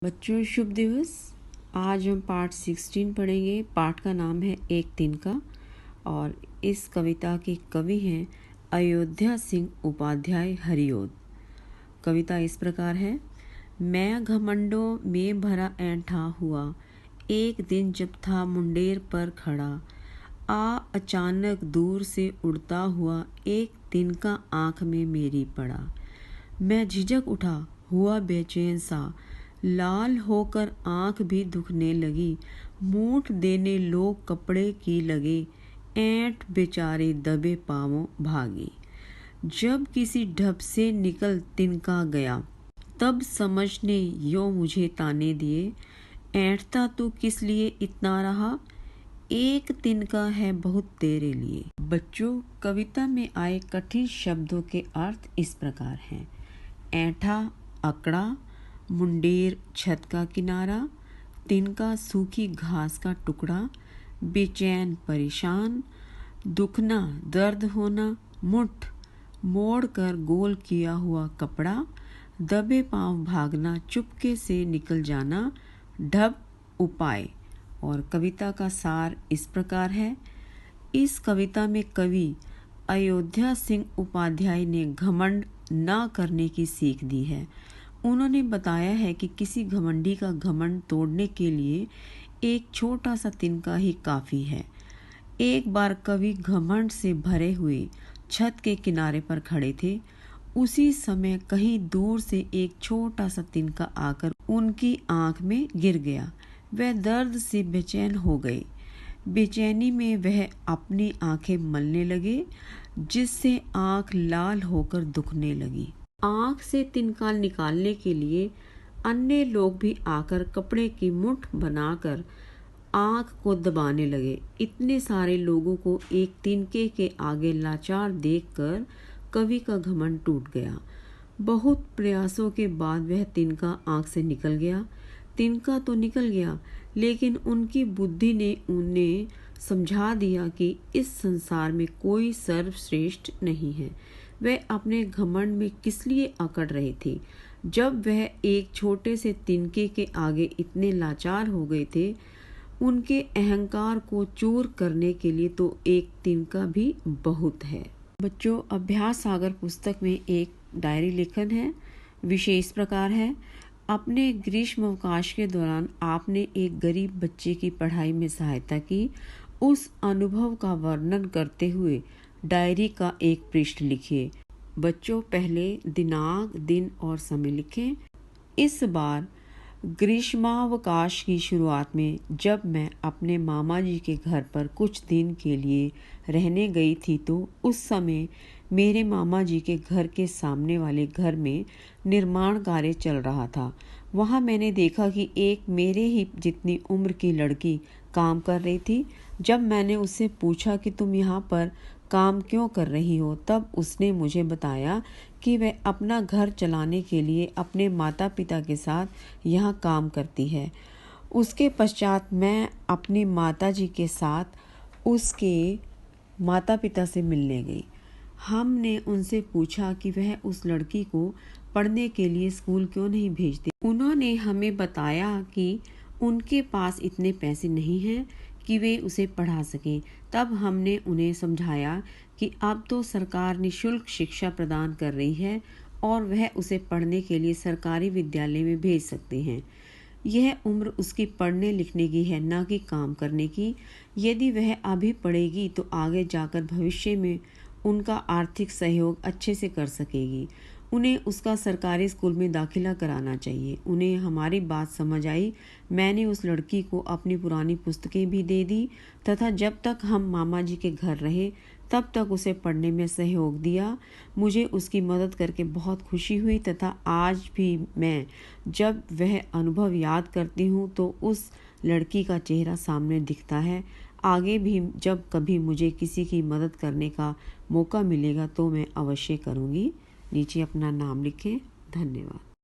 बच्चों शुभ दिवस। आज हम पाठ 16 पढ़ेंगे। पाठ का नाम है एक तिनका और इस कविता के कवि हैं अयोध्या सिंह उपाध्याय हरिओद। कविता इस प्रकार है। मैं घमंडों में भरा ऐंठा हुआ, एक दिन जब था मुंडेर पर खड़ा, अचानक दूर से उड़ता हुआ एक तिनका आँख में मेरी पड़ा। मैं झिझक उठा, हुआ बेचैन सा, लाल होकर आँख भी दुखने लगी। मूठ देने लोग कपड़े की लगे, ऐंठ बेचारे दबे पाँवों भागे। जब किसी ढब से निकल तिनका गया, तब समझने यो मुझे ताने दिए, ऐंठता तू किस लिए इतना रहा, एक तिनका है बहुत तेरे लिए। बच्चों, कविता में आए कठिन शब्दों के अर्थ इस प्रकार हैं। ऐंठा अकड़ा, मुंडेर छत का किनारा, तिनका सूखी घास का टुकड़ा, बेचैन परेशान, दुखना दर्द होना, मुठ मोड़ कर गोल किया हुआ कपड़ा, दबे पांव भागना, चुपके से निकल जाना, ढब उपाय। और कविता का सार इस प्रकार है। इस कविता में कवि अयोध्या सिंह उपाध्याय ने घमंड न करने की सीख दी है। उन्होंने बताया है कि किसी घमंडी का घमंड तोड़ने के लिए एक छोटा सा तिनका ही काफ़ी है। एक बार कवि घमंड से भरे हुए छत के किनारे पर खड़े थे। उसी समय कहीं दूर से एक छोटा सा तिनका आकर उनकी आंख में गिर गया। वह दर्द से बेचैन हो गए। बेचैनी में वह अपनी आंखें मलने लगे, जिससे आंख लाल होकर दुखने लगी। आंख से तिनका निकालने के लिए अन्य लोग भी आकर कपड़े की मुठ बनाकर आंख को दबाने लगे। इतने सारे लोगों को एक तिनके के आगे लाचार देखकर कवि का घमंड टूट गया। बहुत प्रयासों के बाद वह तिनका आंख से निकल गया। तिनका तो निकल गया, लेकिन उनकी बुद्धि ने उन्हें समझा दिया कि इस संसार में कोई सर्वश्रेष्ठ नहीं है। वह अपने घमंड में किस लिए अकड़ रहे थे। जब वह एक छोटे से तिनके के आगे इतने लाचार हो गए थे, उनके अहंकार को चूर करने के लिए तो एक तिनका भी बहुत है। बच्चों, अभ्यास सागर पुस्तक में एक डायरी लेखन है। विषय इस प्रकार है। अपने ग्रीष्मावकाश के दौरान आपने एक गरीब बच्चे की पढ़ाई में सहायता की। उस अनुभव का वर्णन करते हुए डायरी का एक पृष्ठ लिखिए। बच्चों, पहले दिनांक, दिन और समय लिखें। इस बार ग्रीष्मावकाश की शुरुआत में जब मैं अपने मामा जी के घर पर कुछ दिन के लिए रहने गई थी, तो उस समय मेरे मामा जी के घर के सामने वाले घर में निर्माण कार्य चल रहा था। वहाँ मैंने देखा कि एक मेरे ही जितनी उम्र की लड़की काम कर रही थी। जब मैंने उससे पूछा कि तुम यहाँ पर काम क्यों कर रही हो, तब उसने मुझे बताया कि वह अपना घर चलाने के लिए अपने माता पिता के साथ यहाँ काम करती है। उसके पश्चात मैं अपनी माता जी के साथ उसके माता पिता से मिलने गई। हमने उनसे पूछा कि वह उस लड़की को पढ़ने के लिए स्कूल क्यों नहीं भेजते। उन्होंने हमें बताया कि उनके पास इतने पैसे नहीं हैं कि वे उसे पढ़ा सकें। तब हमने उन्हें समझाया कि अब तो सरकार निःशुल्क शिक्षा प्रदान कर रही है और वह उसे पढ़ने के लिए सरकारी विद्यालय में भेज सकते हैं। यह उम्र उसकी पढ़ने लिखने की है, न कि काम करने की। यदि वह अभी पढ़ेगी तो आगे जाकर भविष्य में उनका आर्थिक सहयोग अच्छे से कर सकेगी। उन्हें उसका सरकारी स्कूल में दाखिला कराना चाहिए। उन्हें हमारी बात समझ आई। मैंने उस लड़की को अपनी पुरानी पुस्तकें भी दे दी तथा जब तक हम मामा जी के घर रहे तब तक उसे पढ़ने में सहयोग दिया। मुझे उसकी मदद करके बहुत खुशी हुई तथा आज भी मैं जब वह अनुभव याद करती हूँ तो उस लड़की का चेहरा सामने दिखता है। आगे भी जब कभी मुझे किसी की मदद करने का मौका मिलेगा तो मैं अवश्य करूँगी। नीचे अपना नाम लिखें। धन्यवाद।